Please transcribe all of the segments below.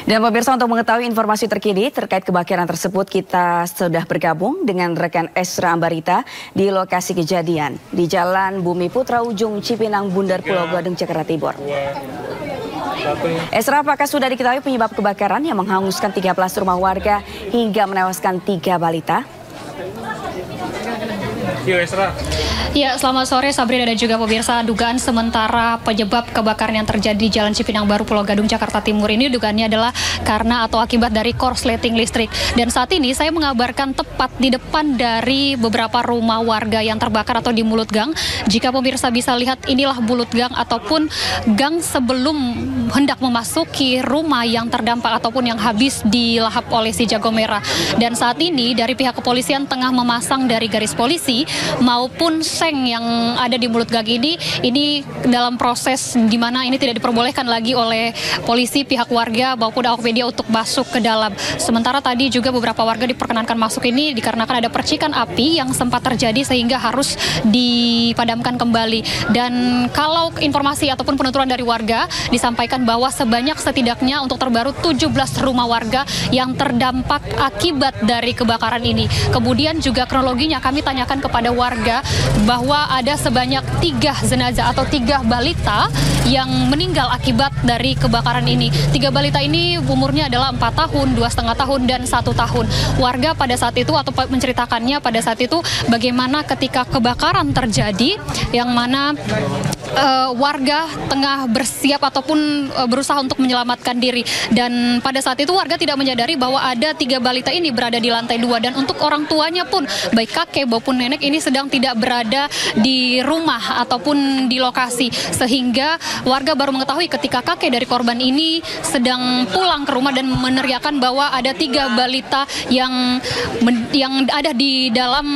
Dan pemirsa, untuk mengetahui informasi terkini terkait kebakaran tersebut, kita sudah bergabung dengan rekan Esra Ambarita di lokasi kejadian di Jalan Bumi Putra Ujung Cipinang Bundar Pulau Gadung, Jakarta Timur. Esra, apakah sudah diketahui penyebab kebakaran yang menghanguskan 13 rumah warga hingga menewaskan 3 balita? Yuk, Esra. Ya, selamat sore Sabrina dan juga pemirsa. Dugaan sementara penyebab kebakaran yang terjadi di Jalan Cipinang Baru Pulau Gadung, Jakarta Timur ini dugaannya adalah karena atau akibat dari korsleting listrik. Dan saat ini saya mengabarkan tepat di depan dari beberapa rumah warga yang terbakar atau di mulut gang. Jika pemirsa bisa lihat, inilah mulut gang ataupun gang sebelum hendak memasuki rumah yang terdampak ataupun yang habis dilahap oleh si jago merah. Dan saat ini dari pihak kepolisian tengah memasang dari garis polisi maupun yang ada di mulut gang ini dalam proses di mana ini tidak diperbolehkan lagi oleh polisi, pihak warga maupun awak media untuk masuk ke dalam. Sementara tadi juga beberapa warga diperkenankan masuk ini dikarenakan ada percikan api yang sempat terjadi sehingga harus dipadamkan kembali. Dan kalau informasi ataupun penuturan dari warga disampaikan bahwa sebanyak setidaknya untuk terbaru 17 rumah warga yang terdampak akibat dari kebakaran ini. Kemudian juga kronologinya kami tanyakan kepada warga bahwa ada sebanyak 3 jenazah atau 3 balita yang meninggal akibat dari kebakaran ini. 3 balita ini umurnya adalah 4 tahun, 2,5 tahun, dan 1 tahun. Warga pada saat itu atau menceritakannya pada saat itu bagaimana ketika kebakaran terjadi yang mana warga tengah bersiap ataupun berusaha untuk menyelamatkan diri. Dan pada saat itu warga tidak menyadari bahwa ada 3 balita ini berada di lantai 2. Dan untuk orang tuanya pun, baik kakek maupun nenek ini sedang tidak berada di rumah ataupun di lokasi. Sehingga warga baru mengetahui ketika kakek dari korban ini sedang pulang ke rumah dan meneriakan bahwa ada 3 balita yang ada di dalam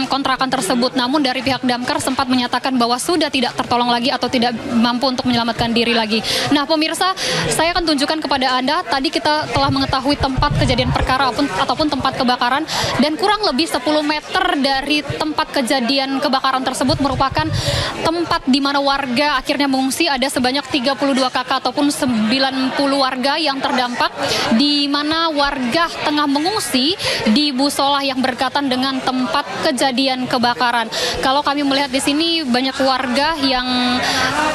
kontrakan tersebut. Namun dari pihak damkar sempat menyatakan bahwa sudah tidak tertolong lagi atau tidak mampu untuk menyelamatkan diri lagi. Nah, pemirsa, saya akan tunjukkan kepada Anda. Tadi kita telah mengetahui tempat kejadian perkara ataupun tempat kebakaran, dan kurang lebih 10 meter dari tempat kejadian kebakaran tersebut merupakan tempat di mana warga akhirnya mengungsi. Ada sebanyak 32 kakak ataupun 90 warga yang terdampak, di mana warga tengah mengungsi di musola yang berdekatan dengan tempat kejadian kebakaran. Kalau kami melihat di sini banyak warga yang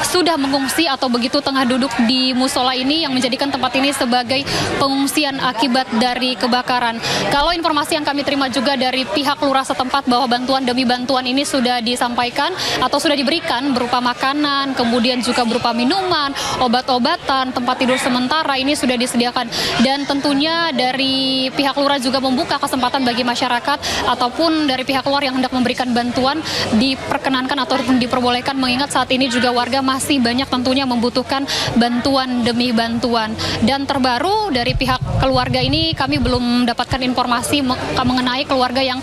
sudah mengungsi atau begitu tengah duduk di musola ini yang menjadikan tempat ini sebagai pengungsian akibat dari kebakaran. Kalau informasi yang kami terima juga dari pihak lurah setempat bahwa bantuan demi bantuan ini sudah disampaikan atau sudah diberikan berupa makanan, kemudian juga berupa minuman, obat-obatan, tempat tidur sementara ini sudah disediakan. Dan tentunya dari pihak lurah juga membuka kesempatan bagi masyarakat ataupun dari pihak luar yang hendak memberikan bantuan diperkenankan ataupun diperbolehkan, mengingat saat ini juga warga masih banyak tentunya membutuhkan bantuan demi bantuan. Dan terbaru dari pihak keluarga ini kami belum mendapatkan informasi mengenai keluarga yang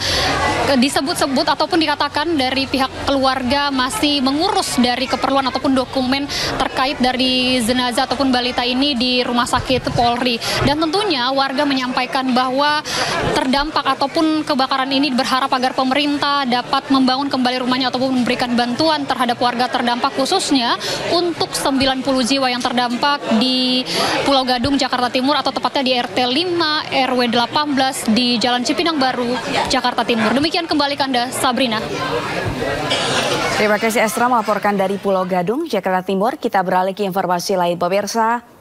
disebut-sebut ataupun dikatakan dari pihak keluarga masih mengurus dari keperluan ataupun dokumen terkait dari jenazah ataupun balita ini di rumah sakit Polri. Dan tentunya warga menyampaikan bahwa terdampak ataupun kebakaran ini berharap agar pemerintah dapat membangun kembali rumahnya ataupun memberikan bantuan terhadap warga terdampak, khususnya untuk 90 jiwa yang terdampak di Pulau Gadung, Jakarta Timur, atau tepatnya di RT 5 RW 18 di Jalan Cipinang Baru, Jakarta Timur. Demikian kembali ke Anda, Sabrina. Terima kasih Esra melaporkan dari Pulau Gadung, Jakarta Timur. Kita beralih ke informasi lain, pemirsa.